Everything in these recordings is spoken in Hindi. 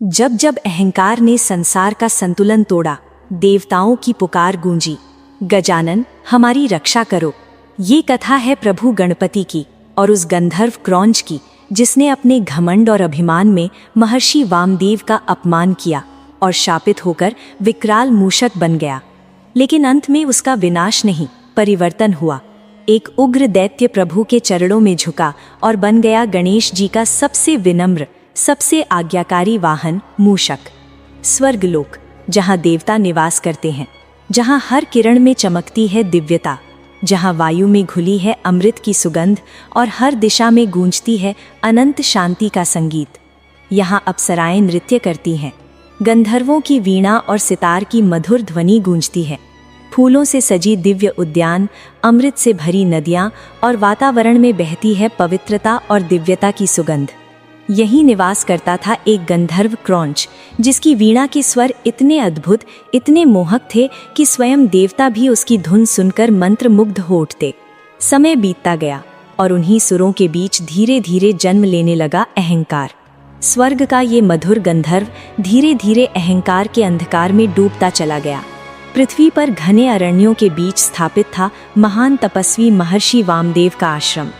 जब जब अहंकार ने संसार का संतुलन तोड़ा, देवताओं की पुकार गूंजी, गजानन हमारी रक्षा करो। ये कथा है प्रभु गणपति की और उस गंधर्व क्रौंच की, जिसने अपने घमंड और अभिमान में महर्षि वामदेव का अपमान किया और शापित होकर विकराल मूषक बन गया। लेकिन अंत में उसका विनाश नहीं, परिवर्तन हुआ। एक उग्र दैत्य प्रभु के चरणों में झुका और बन गया गणेश जी का सबसे विनम्र, सबसे आज्ञाकारी वाहन मूषक। स्वर्गलोक, जहाँ देवता निवास करते हैं, जहाँ हर किरण में चमकती है दिव्यता, जहाँ वायु में घुली है अमृत की सुगंध और हर दिशा में गूंजती है अनंत शांति का संगीत। यहाँ अप्सराएं नृत्य करती हैं, गंधर्वों की वीणा और सितार की मधुर ध्वनि गूंजती है। फूलों से सजी दिव्य उद्यान, अमृत से भरी नदियाँ और वातावरण में बहती है पवित्रता और दिव्यता की सुगंध। यहीं निवास करता था एक गंधर्व क्रौंच, जिसकी वीणा के स्वर इतने अद्भुत, इतने मोहक थे कि स्वयं देवता भी उसकी धुन सुनकर मंत्रमुग्ध हो उठते। समय बीतता गया और उन्हीं सुरों के बीच धीरे धीरे जन्म लेने लगा अहंकार। स्वर्ग का ये मधुर गंधर्व धीरे धीरे अहंकार के अंधकार में डूबता चला गया। पृथ्वी पर घने अरण्यों के बीच स्थापित था महान तपस्वी महर्षि वामदेव का आश्रम।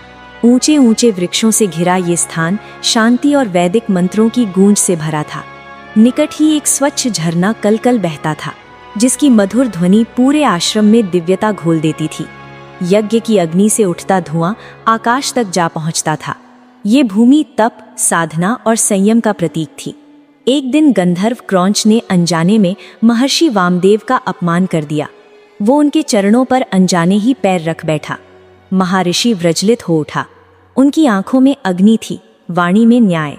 ऊंचे ऊंचे वृक्षों से घिरा ये स्थान शांति और वैदिक मंत्रों की गूंज से भरा था। निकट ही एक स्वच्छ झरना कलकल बहता था, जिसकी मधुर ध्वनि पूरे आश्रम में दिव्यता घोल देती थी। यज्ञ की अग्नि से उठता धुआं आकाश तक जा पहुंचता था। ये भूमि तप, साधना और संयम का प्रतीक थी। एक दिन गंधर्व क्रौंच ने अनजाने में महर्षि वामदेव का अपमान कर दिया। वो उनके चरणों पर अनजाने ही पैर रख बैठा। महर्षि विचलित हो उठा। उनकी आंखों में अग्नि थी, वाणी में न्याय।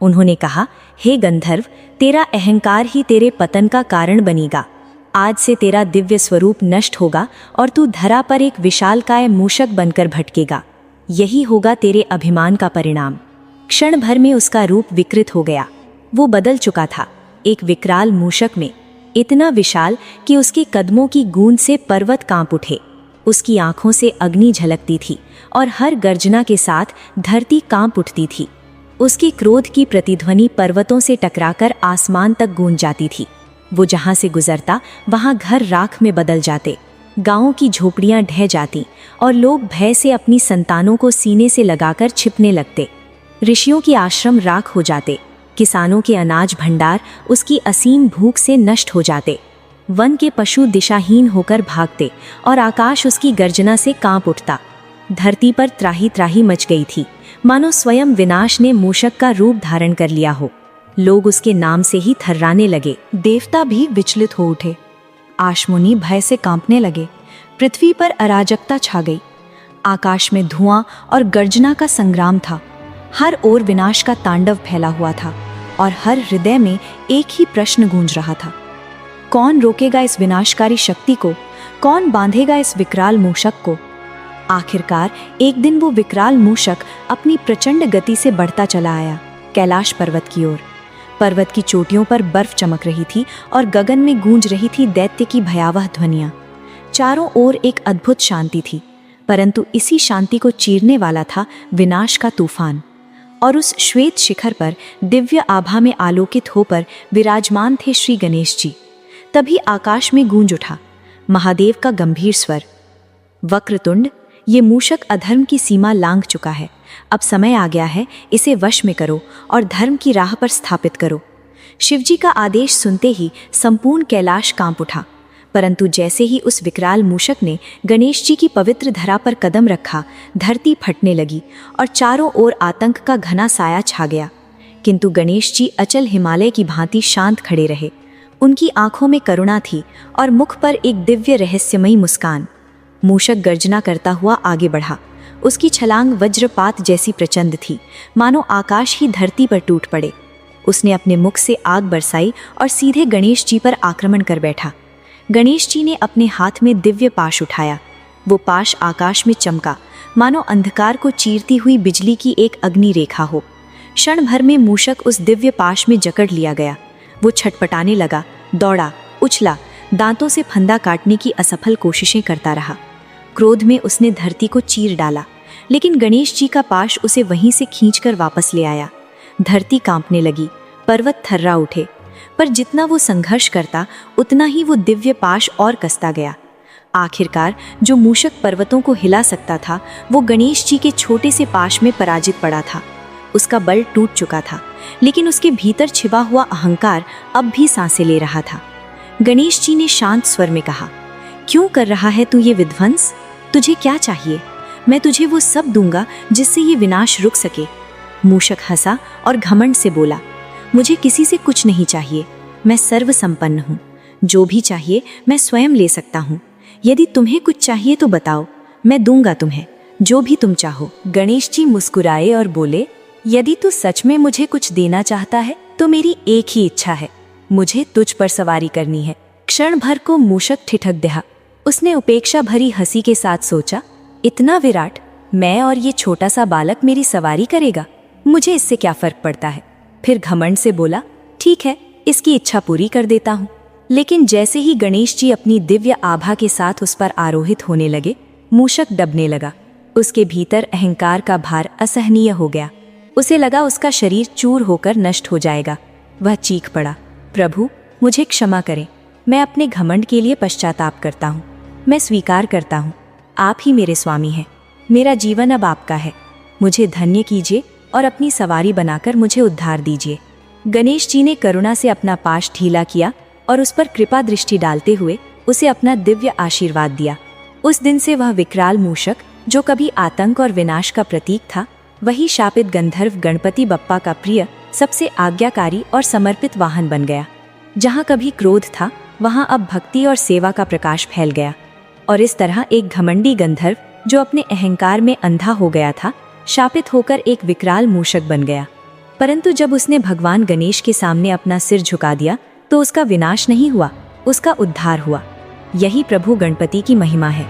उन्होंने कहा, हे गंधर्व, तेरा अहंकार ही तेरे पतन का कारण बनेगा। आज से तेरा दिव्य स्वरूप नष्ट होगा और तू धरा पर एक विशालकाय मूषक बनकर भटकेगा। यही होगा तेरे अभिमान का परिणाम। क्षण भर में उसका रूप विकृत हो गया। वो बदल चुका था, एक विकराल मूषक में, इतना विशाल कि उसके कदमों की गूंज से पर्वत कांप उठे। उसकी आंखों से अग्नि झलकती थी और हर गर्जना के साथ धरती कांप उठती थी। उसके क्रोध की प्रतिध्वनि पर्वतों से टकराकर आसमान तक गूंज जाती थी। वो जहां से गुजरता वहां घर राख में बदल जाते, गांवों की झोपड़ियां ढह जाती और लोग भय से अपनी संतानों को सीने से लगाकर छिपने लगते। ऋषियों के आश्रम राख हो जाते, किसानों के अनाज भंडार उसकी असीम भूख से नष्ट हो जाते। वन के पशु दिशाहीन होकर भागते और आकाश उसकी गर्जना से कांप उठता। धरती पर त्राही त्राही मच गई थी, मानो स्वयं विनाश ने मूषक का रूप धारण कर लिया हो। लोग उसके नाम से ही थर्राने लगे। देवता भी विचलित हो उठे। आशमुनि भय से कांपने लगे। पृथ्वी पर अराजकता छा गई। आकाश में धुआं और गर्जना का संग्राम था। हर ओर विनाश का तांडव फैला हुआ था और हर हृदय में एक ही प्रश्न गूंज रहा था, कौन रोकेगा इस विनाशकारी शक्ति को? कौन बांधेगा इस विकराल मूषक को? आखिरकार एक दिन वो विकराल मूषक अपनी प्रचंड गति से बढ़ता चला आया कैलाश पर्वत की ओर। पर्वत की चोटियों पर बर्फ चमक रही थी और गगन में गूंज रही थी दैत्य की भयावह ध्वनियां। चारों ओर एक अद्भुत शांति थी, परंतु इसी शांति को चीरने वाला था विनाश का तूफान। और उस श्वेत शिखर पर दिव्य आभा में आलोकित होकर विराजमान थे श्री गणेश जी। तभी आकाश में गूंज उठा महादेव का गंभीर स्वर, वक्रतुंड, ये मूषक अधर्म की सीमा लांघ चुका है। अब समय आ गया है, इसे वश में करो और धर्म की राह पर स्थापित करो। शिवजी का आदेश सुनते ही संपूर्ण कैलाश कांप उठा। परंतु जैसे ही उस विकराल मूषक ने गणेश जी की पवित्र धरा पर कदम रखा, धरती फटने लगी और चारों ओर आतंक का घना साया छा गया। किंतु गणेश जी अचल हिमालय की भांति शांत खड़े रहे। उनकी आंखों में करुणा थी और मुख पर एक दिव्य रहस्यमयी मुस्कान। मूषक गर्जना करता हुआ आगे बढ़ा। उसकी छलांग वज्रपात जैसी प्रचंड थी, मानो आकाश ही धरती पर टूट पड़े। उसने अपने मुख से आग बरसाई और सीधे गणेश जी पर आक्रमण कर बैठा। गणेश जी ने अपने हाथ में दिव्य पाश उठाया। वो पाश आकाश में चमका, मानो अंधकार को चीरती हुई बिजली की एक अग्नि रेखा हो। क्षण भर में मूषक उस दिव्य पाश में जकड़ लिया गया। वो छटपटाने लगा, दौड़ा, उछला, दांतों से फंदा काटने की असफल कोशिशें करता रहा। क्रोध में उसने धरती को चीर डाला, लेकिन गणेश जी का पाश उसे वहीं से खींचकर वापस ले आया। धरती कांपने लगी, पर्वत थर्रा उठे, पर जितना वो संघर्ष करता उतना ही वो दिव्य पाश और कसता गया। आखिरकार जो मूषक पर्वतों को हिला सकता था वो गणेश जी के छोटे से पाश में पराजित पड़ा था। उसका बल टूट चुका था, लेकिन उसके भीतर छिपा हुआ अहंकार अब भी सांसें ले रहा था। गणेश जी ने शांत स्वर में कहा, क्यों कर रहा है तू ये विध्वंस? तुझे क्या चाहिए? मैं तुझे वो सब दूंगा जिससे ये विनाश रुक सके। मूषक हंसा और घमंड से बोला, मुझे किसी से कुछ नहीं चाहिए, मैं सर्व संपन्न हूँ। जो भी चाहिए मैं स्वयं ले सकता हूँ। यदि तुम्हें कुछ चाहिए तो बताओ, मैं दूंगा तुम्हें जो भी तुम चाहो। गणेश जी मुस्कुराए और बोले, यदि तू सच में मुझे कुछ देना चाहता है तो मेरी एक ही इच्छा है, मुझे तुझ पर सवारी करनी है। क्षण भर को मूषक ठिठक गया। उसने उपेक्षा भरी हंसी के साथ सोचा, इतना विराट, मैं और ये छोटा सा बालक मेरी सवारी करेगा, मुझे इससे क्या फर्क पड़ता है। फिर घमंड से बोला, ठीक है, इसकी इच्छा पूरी कर देता हूँ। लेकिन जैसे ही गणेश जी अपनी दिव्य आभा के साथ उस पर आरोहित होने लगे, मूषक दबने लगा। उसके भीतर अहंकार का भार असहनीय हो गया। उसे लगा उसका शरीर चूर होकर नष्ट हो जाएगा। वह चीख पड़ा, प्रभु मुझे क्षमा करें, मैं अपने घमंड के लिए पश्चाताप करता हूँ। मैं स्वीकार करता हूँ, आप ही मेरे स्वामी हैं। मेरा जीवन अब आपका है। मुझे धन्य कीजिए और अपनी सवारी बनाकर मुझे उद्धार दीजिए। गणेश जी ने करुणा से अपना पाश ढीला किया और उस पर कृपा दृष्टि डालते हुए उसे अपना दिव्य आशीर्वाद दिया। उस दिन से वह विकराल मूषक, जो कभी आतंक और विनाश का प्रतीक था, वही शापित गंधर्व गणपति बप्पा का प्रिय, सबसे आज्ञाकारी और समर्पित वाहन बन गया। जहाँ कभी क्रोध था, वहाँ अब भक्ति और सेवा का प्रकाश फैल गया। और इस तरह एक घमंडी गंधर्व, जो अपने अहंकार में अंधा हो गया था, शापित होकर एक विकराल मूषक बन गया। परंतु जब उसने भगवान गणेश के सामने अपना सिर झुका दिया तो उसका विनाश नहीं हुआ, उसका उद्धार हुआ। यही प्रभु गणपति की महिमा है।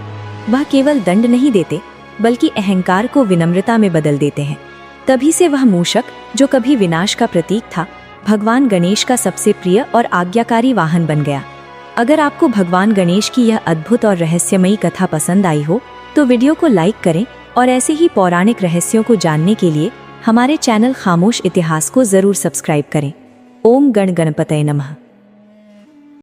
वह केवल दंड नहीं देते, बल्कि अहंकार को विनम्रता में बदल देते हैं। तभी से वह मूषक, जो कभी विनाश का प्रतीक था, भगवान गणेश का सबसे प्रिय और आज्ञाकारी वाहन बन गया। अगर आपको भगवान गणेश की यह अद्भुत और रहस्यमयी कथा पसंद आई हो तो वीडियो को लाइक करें और ऐसे ही पौराणिक रहस्यों को जानने के लिए हमारे चैनल खामोश इतिहास को जरूर सब्सक्राइब करें। ओम गण गणपतये नमः।